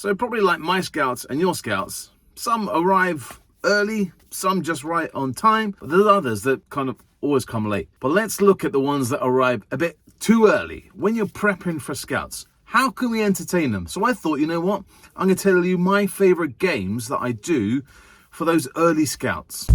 So probably like my scouts and your scouts, some arrive early, some just right on time, but there's others that kind of always come late. But let's look at the ones that arrive a bit too early. When you're prepping for scouts, how can we entertain them? So I thought, you know what? I'm going to tell you my favorite games that I do for those early scouts.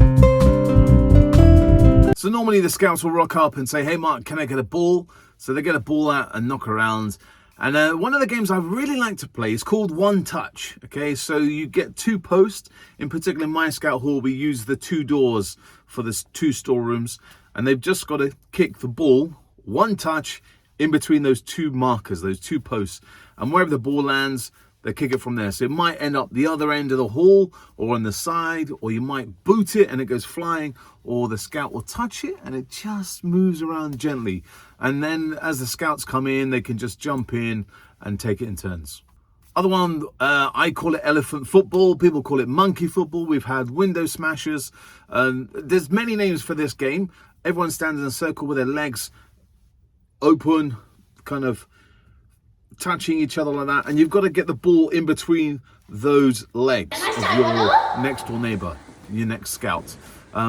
So normally the scouts will rock up and say, hey Mark, can I get a ball? So they get a ball out and knock around. And one of the games I really like to play is called One Touch. Okay, so you get 2 posts. In particular, in my scout hall, we use the 2 doors for the 2 storerooms. And they've just got to kick the ball, 1 touch, in between those 2 markers, those 2 posts. And wherever the ball lands, they kick it from there. So it might end up the other end of the hall or on the side, or you might boot it and it goes flying, or the scout will touch it and it just moves around gently. And then as the scouts come in, they can just jump in and take it in turns. Other one, I call it elephant football. People call it monkey football. We've had window smashers. There's many names for this game. Everyone stands in a circle with their legs open, kind of touching each other like that, and you've got to get the ball in between those legs of your next door neighbor, your next scout.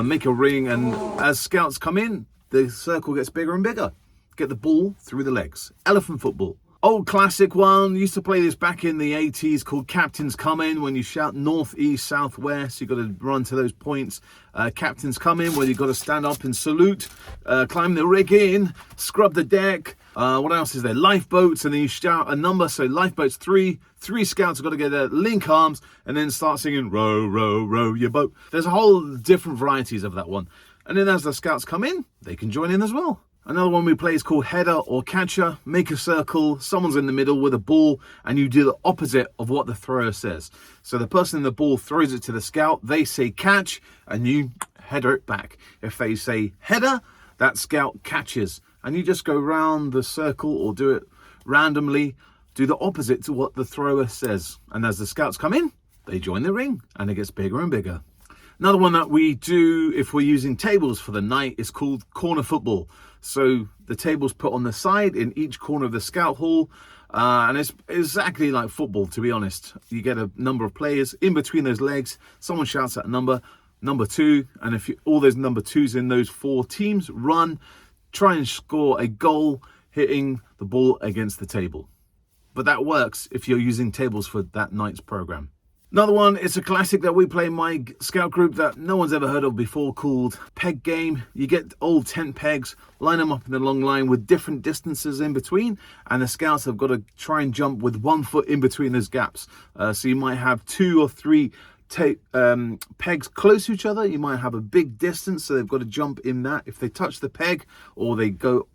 Make a ring, and as scouts come in, the circle gets bigger and bigger. Get the ball through the legs. Elephant football. Old classic one. Used to play this back in the 80s, called Captains Come In. When you shout north, east, south, west, you've got to run to those points. Captains Come In, where you've got to stand up and salute, climb the rigging, scrub the deck. What else is there? Lifeboats, and then you shout a number. So lifeboats, 3 scouts have got to get their link arms and then start singing, row, row, row your boat. There's a whole different varieties of that one. And then as the scouts come in, they can join in as well. Another one we play is called header or catcher. Make a circle, someone's in the middle with a ball, and you do the opposite of what the thrower says. So the person in the ball throws it to the scout, they say catch, and you header it back. If they say header, that scout catches. And you just go round the circle or do it randomly, do the opposite to what the thrower says. And as the scouts come in, they join the ring, and it gets bigger and bigger. Another one that we do if we're using tables for the night is called corner football. So the table's put on the side in each corner of the scout hall, and it's exactly like football, to be honest. You get a number of players in between those legs. Someone shouts out a number 2, and if all those number 2s in those 4 teams run, try and score a goal hitting the ball against the table. But that works if you're using tables for that night's program. Another one, it's a classic that we play in my scout group that no one's ever heard of before, called peg game. You get old tent pegs, line them up in a long line with different distances in between, and the scouts have got to try and jump with 1 foot in between those gaps. So you might have 2 or 3 pegs close to each other. You might have a big distance, so they've got to jump in that. If they touch the peg or they go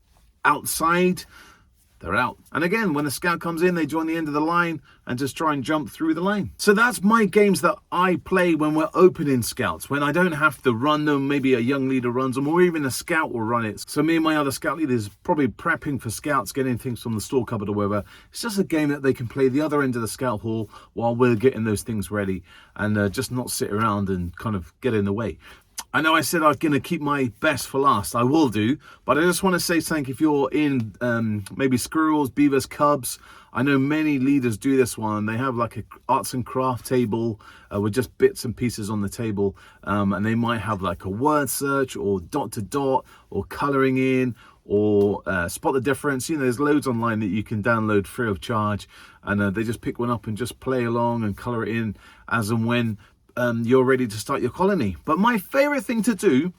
outside, they're out. And again, when the scout comes in, they join the end of the line and just try and jump through the line. So that's my games that I play when we're opening scouts, when I don't have to run them. Maybe a young leader runs them, or even a scout will run it. So me and my other scout leaders probably prepping for scouts, getting things from the store cupboard or whatever. It's just a game that they can play the other end of the scout hall while we're getting those things ready, and just not sit around and kind of get in the way. I know I said I'm going to keep my best for last. I will do. But I just want to say something. If you're in maybe squirrels, beavers, cubs, I know many leaders do this one. They have like a arts and craft table with just bits and pieces on the table. And they might have like a word search or dot to dot or colouring in or spot the difference. You know, there's loads online that you can download free of charge. And they just pick one up and just play along and colour it in as and when you're ready to start your colony. But my favorite thing to do,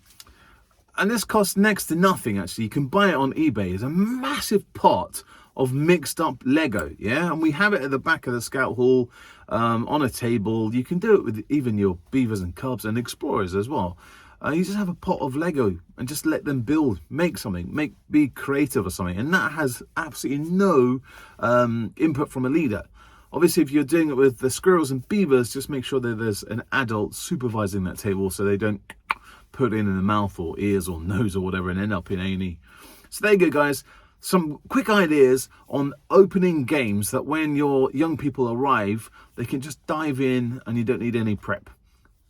and this costs next to nothing actually, you can buy it on eBay, is a massive pot of mixed up Lego. Yeah, and we have it at the back of the scout hall on a table. You can do it with even your beavers and cubs and explorers as well. You just have a pot of Lego and just let them build, make something, be creative or something, and that has absolutely no input from a leader. Obviously, if you're doing it with the squirrels and beavers, just make sure that there's an adult supervising that table so they don't put it in the mouth or ears or nose or whatever and end up in A&E. So there you go, guys. Some quick ideas on opening games that when your young people arrive, they can just dive in and you don't need any prep.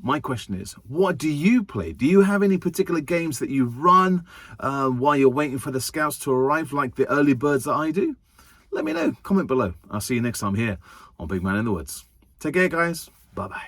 My question is, what do you play? Do you have any particular games that you run while you're waiting for the scouts to arrive, like the early birds that I do? Let me know. Comment below. I'll see you next time here on Big Man in the Woods. Take care, guys. Bye-bye.